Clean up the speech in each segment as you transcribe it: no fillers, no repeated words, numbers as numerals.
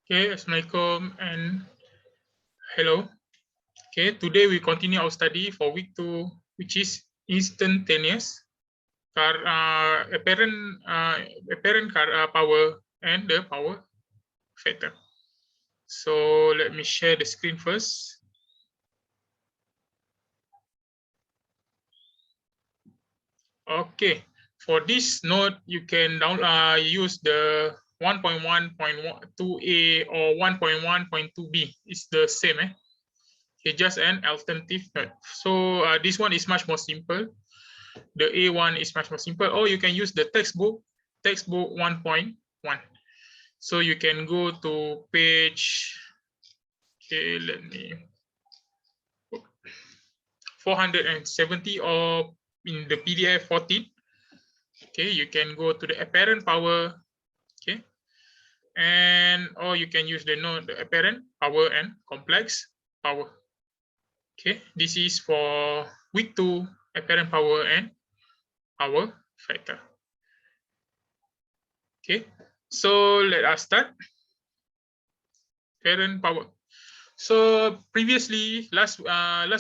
Okay, Assalamualaikum and hello. Okay, today we continue our study for week 2, which is instantaneous, apparent power and the power factor. So let me share the screen first. Okay, for this node, you can use the 1.1.2a or 1.1.2b. It's the same. Okay, just an alternative node. So this one is much more simple. The A1 is much more simple. Or you can use the textbook 1.1. So you can go to page, okay, let me 470 or in the PDF 14. Okay, you can go to the apparent power, okay, and or you can use the node the apparent power and complex power. Okay, this is for week 2 apparent power and power factor. Okay, so let us start. Apparent power. So previously, last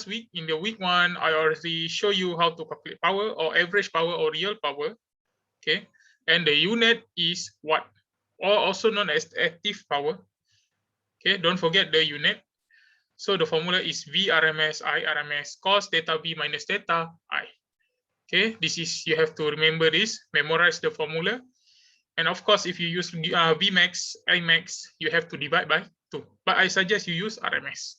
week in the week 1, I already show you how to calculate power or average power or real power. Okay, and the unit is watt, or also known as active power. Okay, don't forget the unit. So the formula is V RMS I RMS cos theta V minus theta I. Okay, this is, you have to remember this, memorize the formula. And of course, if you use Vmax, Imax, you have to divide by 2. But I suggest you use RMS.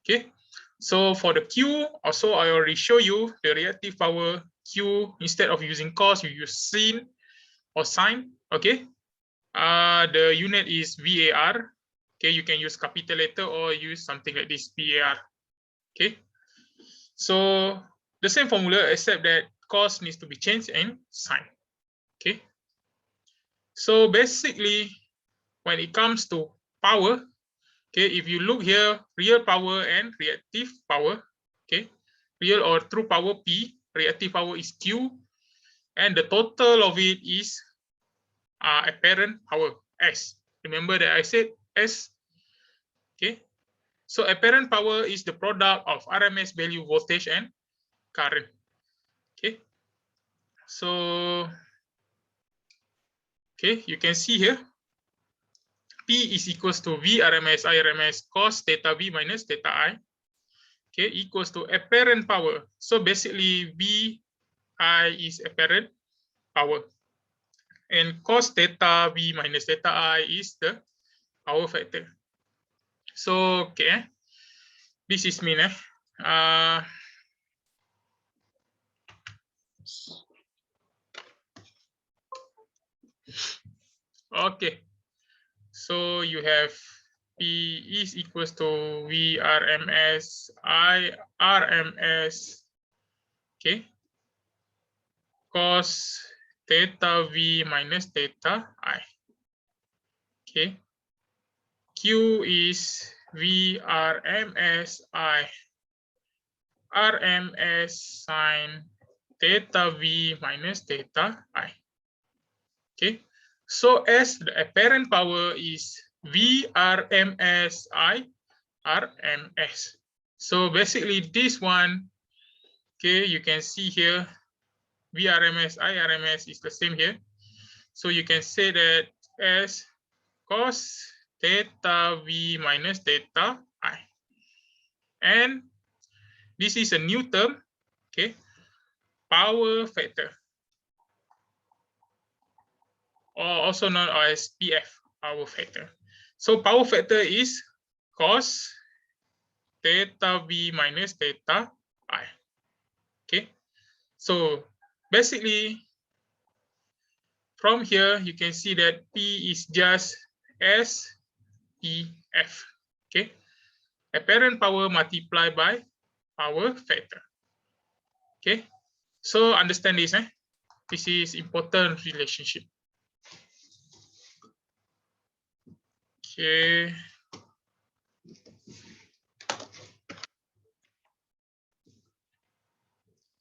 Okay, so for the Q, also I already show you the reactive power Q. Instead of using cos, you use sin or sine. Okay, the unit is VAR. Okay, you can use capital letter or use something like this, VAR. Okay, so the same formula except that cos needs to be changed and sine. Okay, so basically when it comes to power, okay, if you look here, real power and reactive power, okay, real or true power P, reactive power is Q, and the total of it is apparent power S. Remember that I said S. Okay, so apparent power is the product of RMS value voltage and current. Okay, so okay, you can see here P is equals to V RMS I RMS cos theta V minus theta I, okay, equals to apparent power. So basically V I is apparent power, and cos theta V minus theta I is the power factor. So okay, this is mean okay, so you have P is equals to V RMS I RMS, okay, cos theta V minus theta I. Okay, Q is V RMS I RMS sine theta V minus theta I. Okay, so as the apparent power is V RMS I RMS. So basically this one, okay, you can see here V RMS I RMS is the same here. So you can say that as cos theta V minus theta I. And this is a new term, okay, power factor, or also known as PF, power factor. So power factor is cos theta V minus theta I. Okay, so basically from here you can see that P is just SPF. Okay, apparent power multiplied by power factor. Okay, so understand this. This is important relationship. Okay.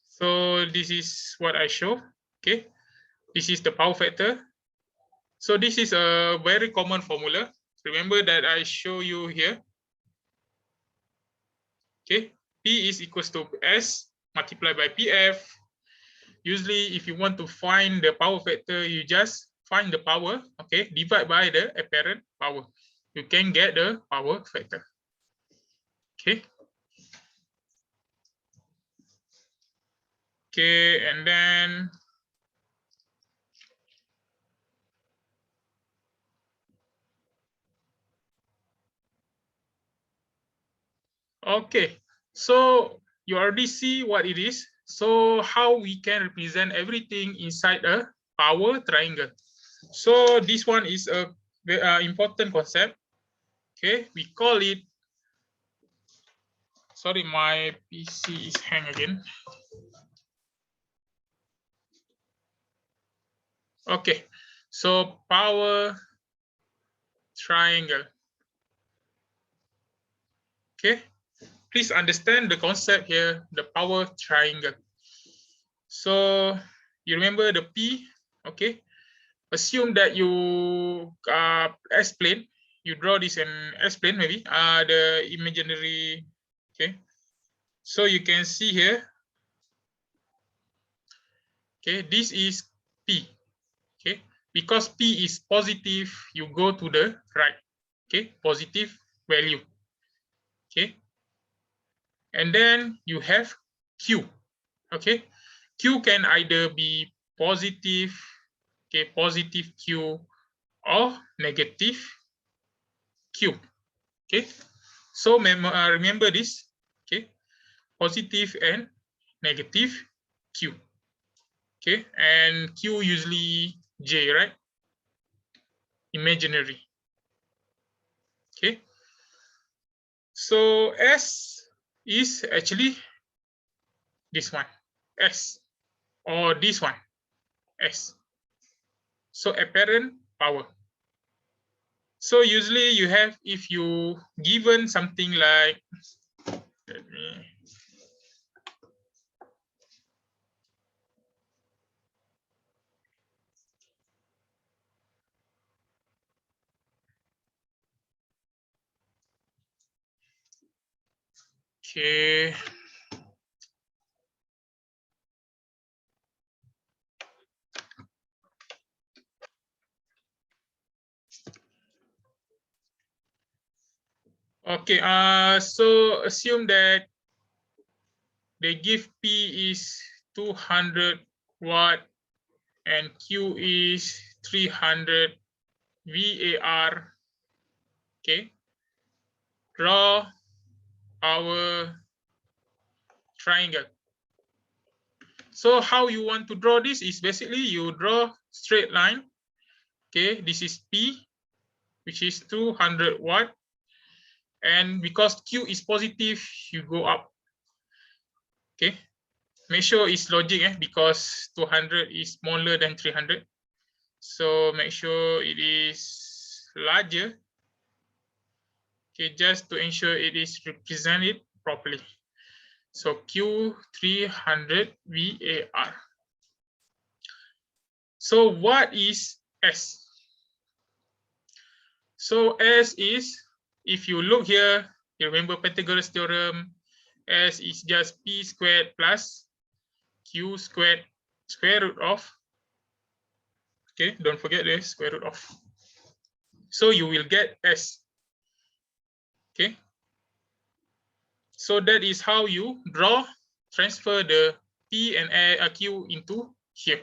So this is what I show. Okay, this is the power factor. So this is a very common formula. Remember that I show you here. Okay, P is equals to S multiplied by PF. Usually, if you want to find the power factor, you just find the power, okay, divide by the apparent power. You can get the power factor. Okay. Okay, and then okay, so you already see what it is. So how we can represent everything inside a power triangle. So this one is a very important concept. Okay, we call it. Sorry, my PC is hang again. Okay, so power triangle. Okay, please understand the concept here, the power triangle. So you remember the P, okay? Assume that you S-plane, you draw this in S-plane maybe, the imaginary, okay? So you can see here, okay, this is P, okay? Because P is positive, you go to the right, okay? Positive value, okay? And then you have Q, okay? Q can either be positive, okay, positive Q or negative Q, okay? So remember this, okay? Positive and negative Q, okay? And Q usually J, right? Imaginary, okay? So S is actually this one, S, or this one, S. So apparent power. So usually you have, if you given something like, let me, okay. Okay, so assume that they give P is 200 watt and Q is 300 VAR. Okay, draw our triangle. So how you want to draw this is basically you draw straight line. Okay, this is P, which is 200 watt. And because Q is positive, you go up. Okay, make sure it's logic, because 200 is smaller than 300. So make sure it is larger. Okay, just to ensure it is represented properly. So Q300 VAR. So what is S? So S is, if you look here, you remember Pythagoras theorem, S is just P squared plus Q squared square root of, okay, don't forget the square root of. So you will get S, okay? So that is how you transfer the P and Q into here,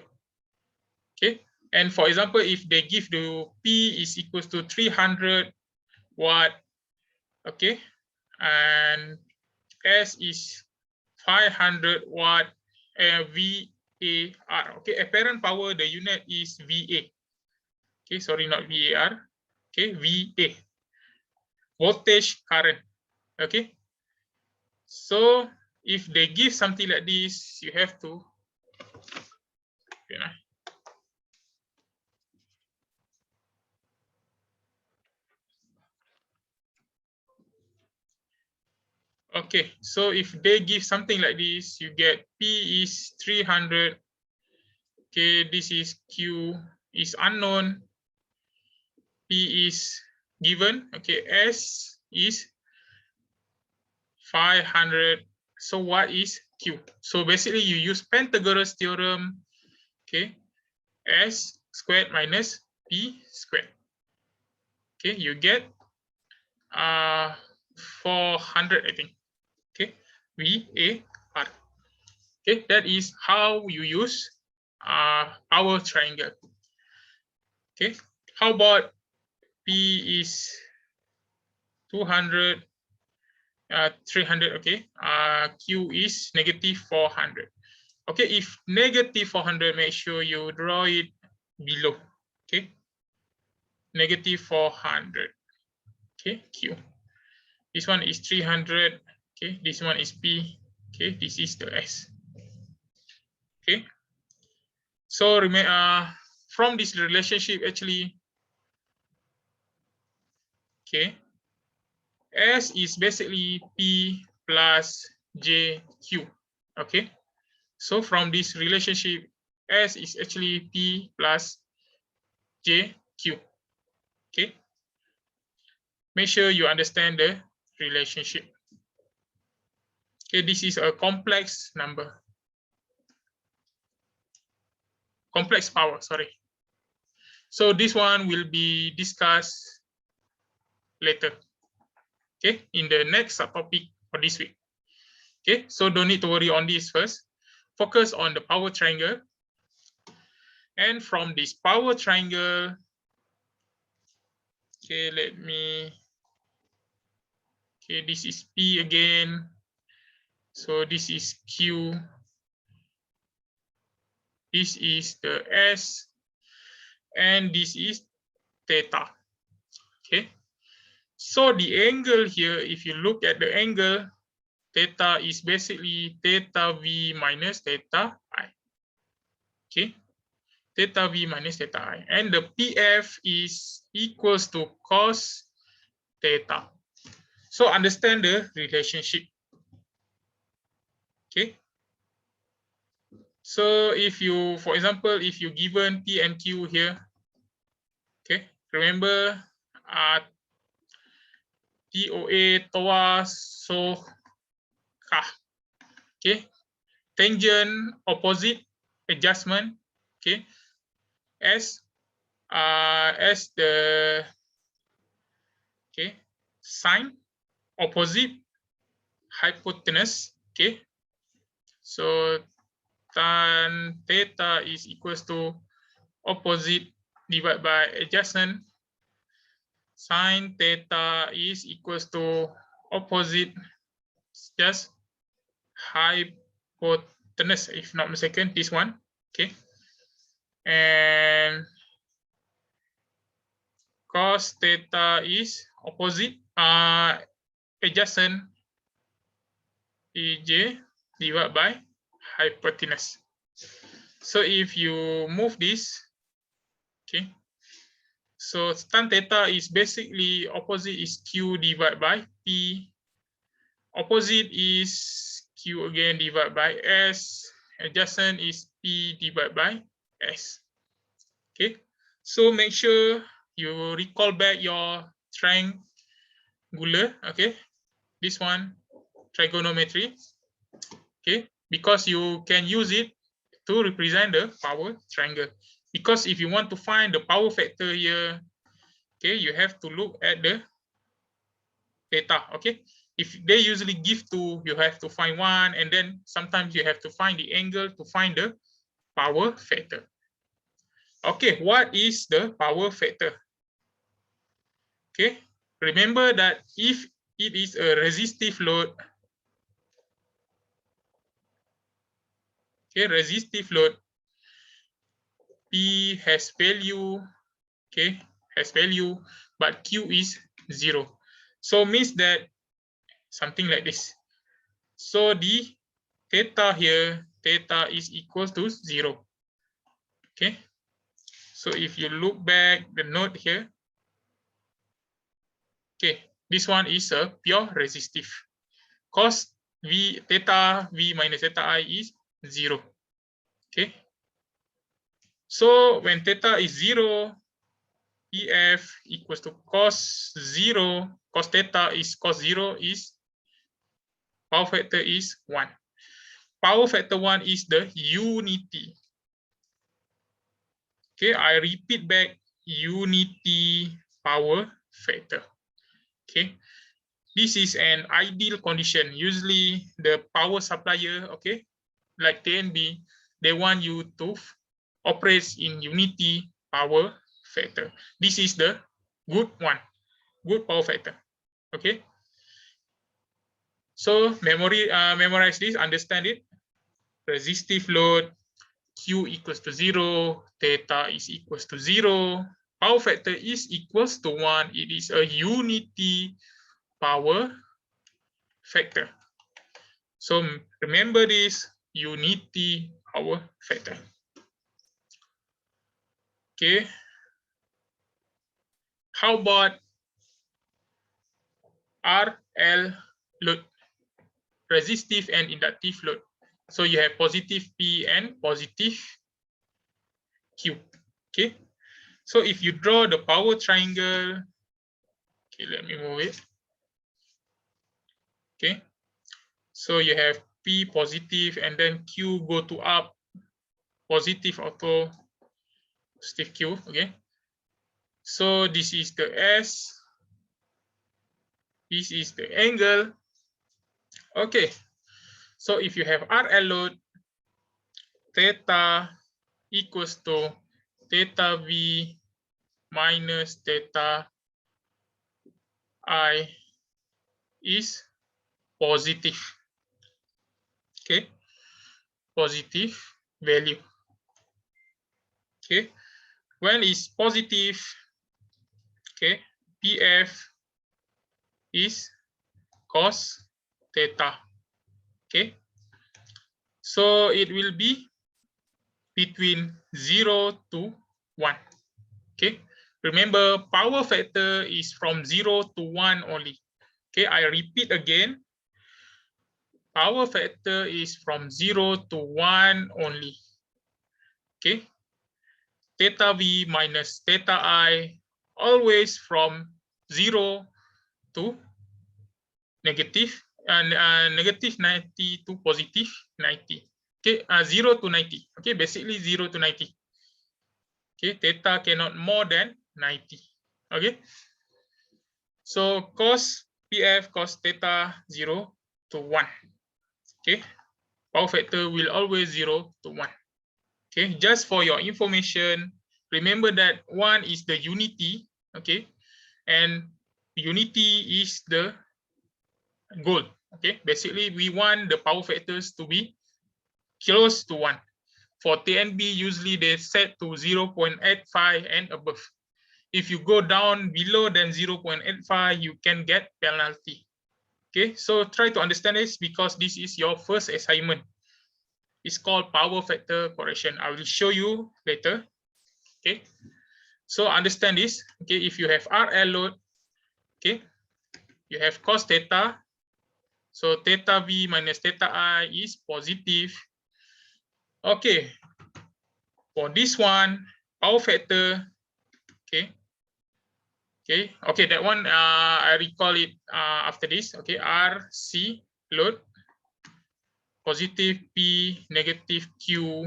okay? And for example, if they give the P is equals to 300 watt, okay, and S is 500 watt, VAR, okay, apparent power, the unit is VA, okay, sorry, not VAR, okay, VA, voltage current, okay. So if they give something like this, you have to, you know, okay, so if they give something like this, you get P is 300, okay, this is Q is unknown, P is given, okay, S is 500. So what is Q? So basically you use Pythagoras theorem, okay, S squared minus P squared. Okay, you get 400, I think. Okay, VAR. Okay, that is how you use power triangle. Okay, how about P is 200, 300, okay, Q is negative 400. Okay, if negative 400, make sure you draw it below. Okay, negative 400. Okay, Q. This one is 300. Okay, this one is P. Okay, this is the S. Okay, so from this relationship, actually, okay, S is basically P plus JQ. Okay, so from this relationship, S is actually P plus JQ. Okay, make sure you understand the relationship. Okay, this is a complex number. Complex power, sorry. So this one will be discussed later. Okay, in the next subtopic for this week. Okay, so don't need to worry on this first. Focus on the power triangle. And from this power triangle, okay, okay, this is P again. So this is Q. This is the S. And this is theta. Okay. So the angle here, if you look at the angle, theta is basically theta V minus theta I. Okay. Theta V minus theta I. And the PF is equals to cos theta. So understand the relationship. Okay. So if you, for example, if you given P and Q here, okay, remember TOA, TOA, so K. Okay, tangent, opposite, adjustment. Okay, as the okay sine, opposite, hypotenuse. Okay, so tan theta is equals to opposite divided by adjacent. Sine theta is equals to opposite just hypotenuse, if not mistaken, this one. Okay, and cos theta is opposite adjacent EJ divided by hypotenuse. So if you move this, okay, so tan theta is basically opposite is Q divided by P. Opposite is Q again divided by S. Adjacent is P divided by S. Okay, so make sure you recall back your triangular. Okay, this one trigonometry. Okay, because you can use it to represent the power triangle. Because if you want to find the power factor here, okay, you have to look at the theta. Okay, if they usually give 2, you have to find 1, and then sometimes you have to find the angle to find the power factor. Okay, what is the power factor? Okay, remember that if it is a resistive load, okay, resistive load, P has value, okay, has value, but Q is 0. So means that something like this. So the theta here, theta is equal to 0. Okay. So if you look back the note here, okay, this one is a pure resistive. Cos V theta V minus theta I is 0. Okay. So when theta is 0, PF equals to cos 0, cos theta is cos 0 is power factor is 1. Power factor 1 is the unity. Okay, I repeat back, unity power factor. Okay, this is an ideal condition. Usually the power supplier, okay, like TNB, they want you to operate in unity power factor. This is the good one, good power factor. Okay, so memorize this, understand it. Resistive load, Q equals to 0, theta is equals to 0, power factor is equals to 1. It is a unity power factor. So remember this, unity power factor. Okay. How about RL load, resistive and inductive load? So you have positive P and positive Q. Okay. So if you draw the power triangle, okay, let me move it. Okay. So you have P positive and then Q go to up, positive auto, positive Q. Okay. So this is the S. This is the angle. Okay. So if you have RL load, theta equals to theta V minus theta I is positive. Okay. Positive value. Okay. When it's positive, okay, PF is cos theta. Okay. So it will be between 0 to 1. Okay. Remember, power factor is from 0 to 1 only. Okay, I repeat again. Power factor is from 0 to 1 only. Okay. Theta V minus theta I always from 0 to negative and negative 90 to positive 90. Okay, 0 to 90. Okay, basically 0 to 90. Okay, theta cannot more than 90. Okay, so cos PF cos theta 0 to 1. Okay, power factor will always 0 to 1. Okay, just for your information, remember that 1 is the unity, okay, and unity is the goal. Okay, basically we want the power factors to be close to 1. For TNB, usually they set to 0.85 and above. If you go down below than 0.85, you can get penalty. Okay, so try to understand this because this is your first assignment. It's called power factor correction. I will show you later. Okay, so understand this. Okay, if you have RL load, okay, you have cos theta. So theta V minus theta I is positive. Okay, for this one, power factor, okay, okay, that one I recall it after this. Okay, RC load, positive P, negative Q.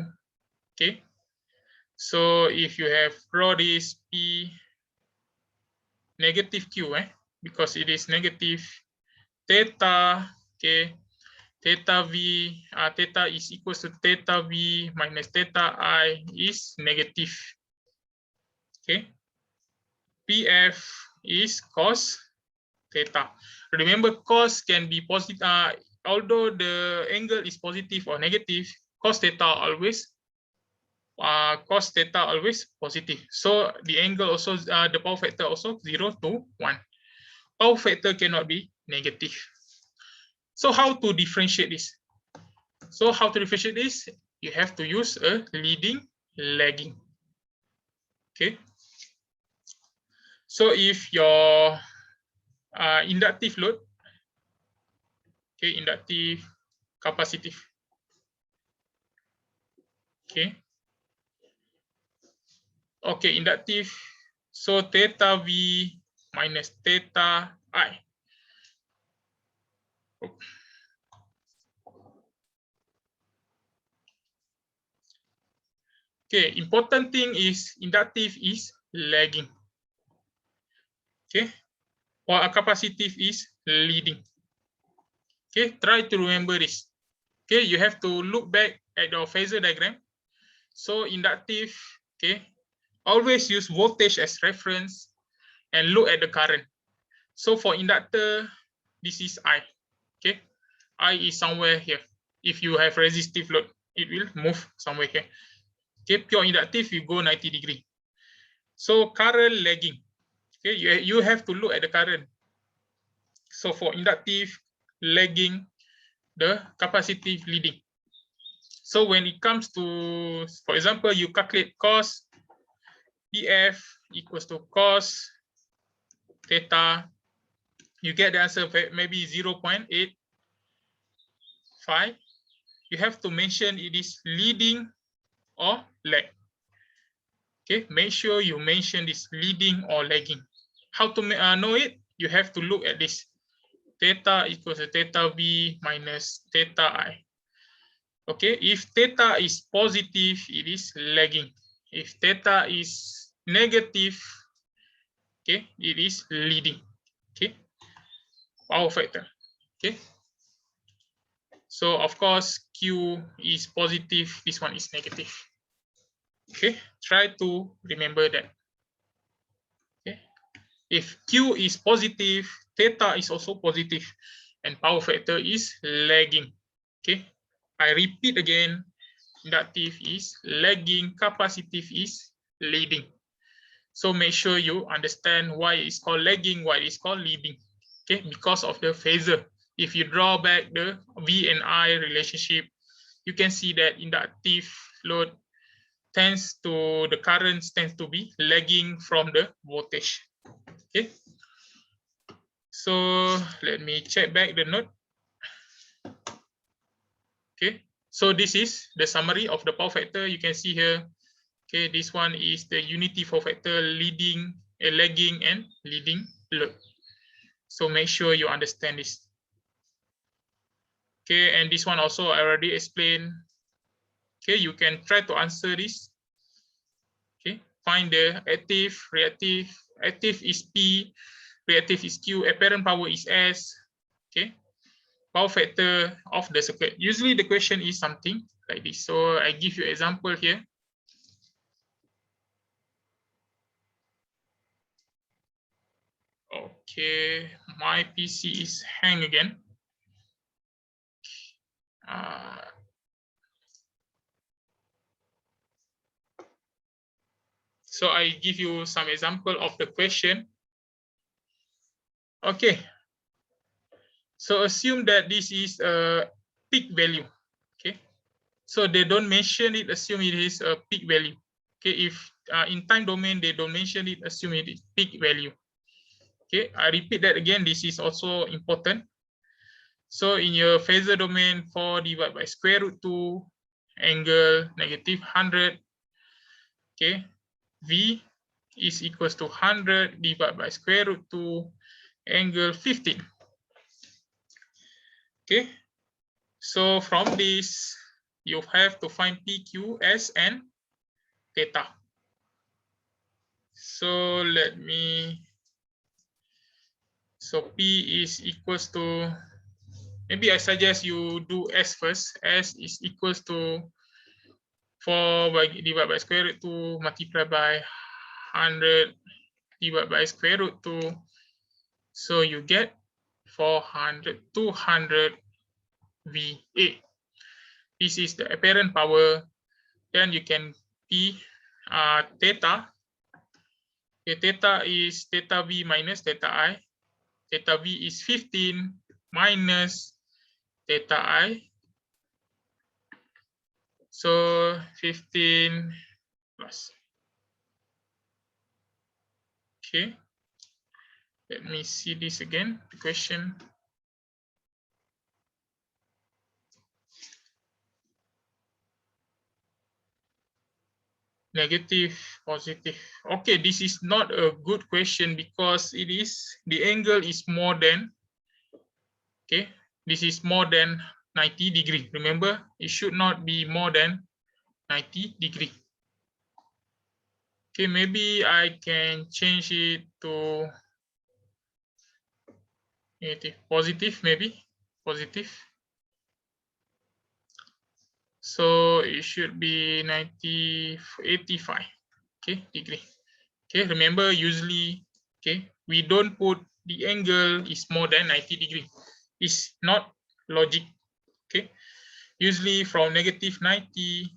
Okay, so if you have draw this P, negative Q, because it is negative theta. Okay, theta V, theta is equals to theta V minus theta I is negative. Okay, PF is cos theta. Remember, cos can be positive. Although the angle is positive or negative, cos theta always positive. So the angle also, the power factor also 0 to 1. Power factor cannot be negative. So how to differentiate this? So how to differentiate this? You have to use a leading, lagging. Okay. So if your inductive load, okay, inductive, capacitive, okay, okay, inductive. So theta V minus theta I. Okay, important thing is inductive is lagging. Okay, while capacitive is leading. Okay, try to remember this. Okay, you have to look back at your phasor diagram. So inductive, okay, always use voltage as reference and look at the current. So for inductor, this is I. Okay, I is somewhere here. If you have resistive load, it will move somewhere here. Okay, pure inductive, you go 90 degree. So current lagging. Okay, you have to look at the current. So for inductive, lagging, the capacitive leading. So when it comes to, for example, you calculate cos PF equals to cos theta, you get the answer maybe 0.85. You have to mention it is leading or lag. Okay, make sure you mention this leading or lagging. How to know it? You have to look at this. Theta equals to theta V minus theta I. Okay, if theta is positive, it is lagging. If theta is negative, okay, it is leading. Okay, power factor. Okay, so of course Q is positive, this one is negative. Okay, try to remember that. Okay, if Q is positive, theta is also positive, and power factor is lagging. Okay, I repeat again, inductive is lagging, capacitive is leading. So make sure you understand why it's called lagging, why it's called leading. Okay, because of the phasor. If you draw back the V and I relationship, you can see that inductive load tends to, the currents tends to be lagging from the voltage. Okay. So let me check back the note. Okay. So this is the summary of the power factor. You can see here. Okay, this one is the unity power factor leading, lagging, and leading load. So make sure you understand this. Okay, and this one also I already explained. Okay, you can try to answer this. Okay, find the active, reactive. Active is P, reactive is Q, apparent power is S. Okay, power factor of the circuit. Usually the question is something like this. So I give you an example here. Okay, my PC is hang again. So I give you some example of the question. Okay. So assume that this is a peak value. Okay. So they don't mention it, assume it is a peak value. Okay. If in time domain they don't mention it, assume it is peak value. Okay. I repeat that again. This is also important. So in your phasor domain, 4 divided by square root 2 angle negative 100. Okay. V is equals to 100 divided by square root 2 angle 15. Okay, so from this you have to find PQ, S, and theta. So let me, so P is equals to, maybe I suggest you do S first. S is equals to 4 divided by square root 2 multiplied by 100 divided by square root 2. So you get 400, 200 VA. This is the apparent power. Then you can P theta. Okay, theta is theta V minus theta I. Theta V is 15 minus theta I. So 15 plus. Okay. Let me see this again, the question. Negative, positive. Okay, this is not a good question because the angle is more than, okay, this is more than 90 degree. Remember, it should not be more than 90 degree. Okay, maybe I can change it to negative, positive, maybe positive. So it should be 85, okay, degree. Okay, remember usually, okay, we don't put the angle is more than 90 degree. It's not logic, okay. Usually from negative 90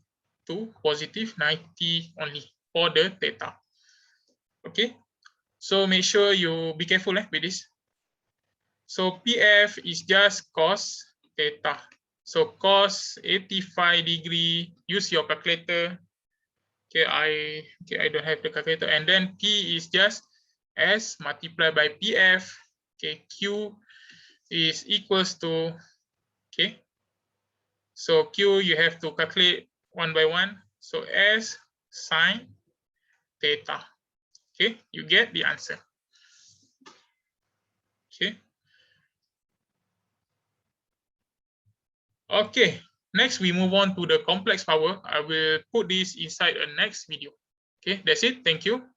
to positive 90 only for the theta. Okay, so make sure you be careful with this. So PF is just cos theta. So cos 85 degree, use your calculator. Okay, I don't have the calculator. And then P is just S multiplied by PF. Okay, Q is equals to, okay. So Q you have to calculate one by one. So S sine theta. Okay, you get the answer. Okay. Okay, next we move on to the complex power. I will put this inside a next video. Okay, that's it. Thank you.